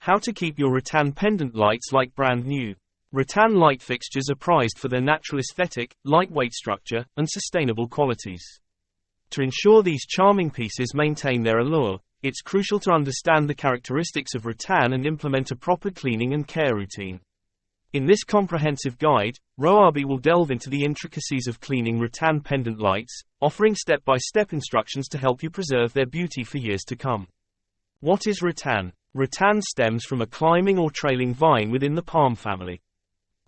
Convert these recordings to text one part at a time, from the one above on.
How to keep your rattan pendant lights like brand new. Rattan light fixtures are prized for their natural aesthetic, lightweight structure, and sustainable qualities. To ensure these charming pieces maintain their allure, it's crucial to understand the characteristics of rattan and implement a proper cleaning and care routine. In this comprehensive guide, Rowabi will delve into the intricacies of cleaning rattan pendant lights, offering step-by-step instructions to help you preserve their beauty for years to come. What is rattan? Rattan stems from a climbing or trailing vine within the palm family.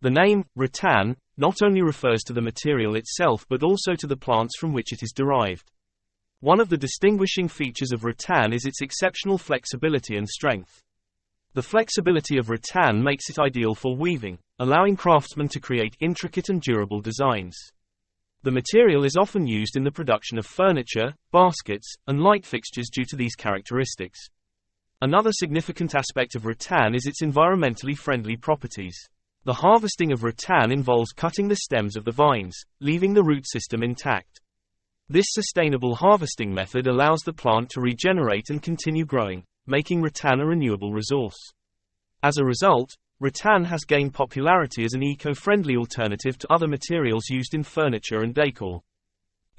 The name, rattan, not only refers to the material itself but also to the plants from which it is derived. One of the distinguishing features of rattan is its exceptional flexibility and strength. The flexibility of rattan makes it ideal for weaving, allowing craftsmen to create intricate and durable designs. The material is often used in the production of furniture, baskets, and light fixtures due to these characteristics. Another significant aspect of rattan is its environmentally friendly properties. The harvesting of rattan involves cutting the stems of the vines, leaving the root system intact. This sustainable harvesting method allows the plant to regenerate and continue growing, making rattan a renewable resource. As a result, rattan has gained popularity as an eco-friendly alternative to other materials used in furniture and decor.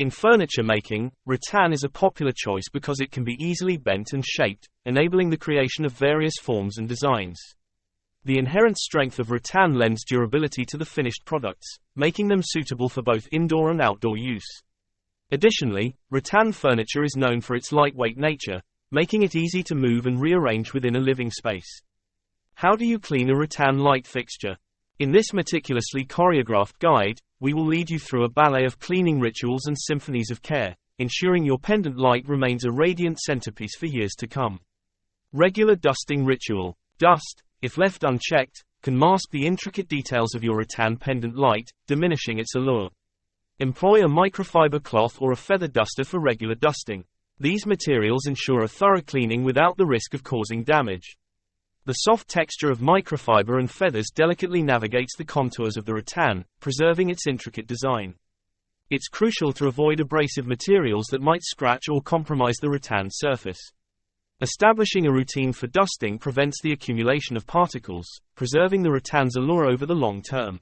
In furniture making, rattan is a popular choice because it can be easily bent and shaped, enabling the creation of various forms and designs. The inherent strength of rattan lends durability to the finished products, making them suitable for both indoor and outdoor use. Additionally, rattan furniture is known for its lightweight nature, making it easy to move and rearrange within a living space. How do you clean a rattan light fixture? In this meticulously choreographed guide, we will lead you through a ballet of cleaning rituals and symphonies of care, ensuring your pendant light remains a radiant centerpiece for years to come. Regular dusting ritual. Dust, if left unchecked, can mask the intricate details of your rattan pendant light, diminishing its allure. Employ a microfiber cloth or a feather duster for regular dusting. These materials ensure a thorough cleaning without the risk of causing damage. The soft texture of microfiber and feathers delicately navigates the contours of the rattan, preserving its intricate design. It's crucial to avoid abrasive materials that might scratch or compromise the rattan surface. Establishing a routine for dusting prevents the accumulation of particles, preserving the rattan's allure over the long term.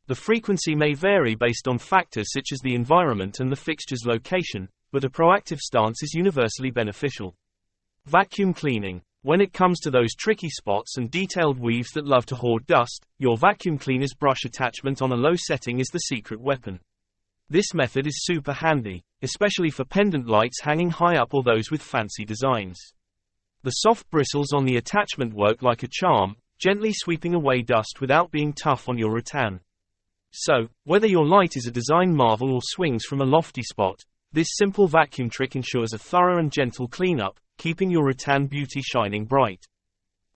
The frequency may vary based on factors such as the environment and the fixture's location, but a proactive stance is universally beneficial. Vacuum cleaning. When it comes to those tricky spots and detailed weaves that love to hoard dust, your vacuum cleaner's brush attachment on a low setting is the secret weapon. This method is super handy, especially for pendant lights hanging high up or those with fancy designs. The soft bristles on the attachment work like a charm, gently sweeping away dust without being tough on your rattan. So, whether your light is a design marvel or swings from a lofty spot, this simple vacuum trick ensures a thorough and gentle cleanup, keeping your rattan beauty shining bright.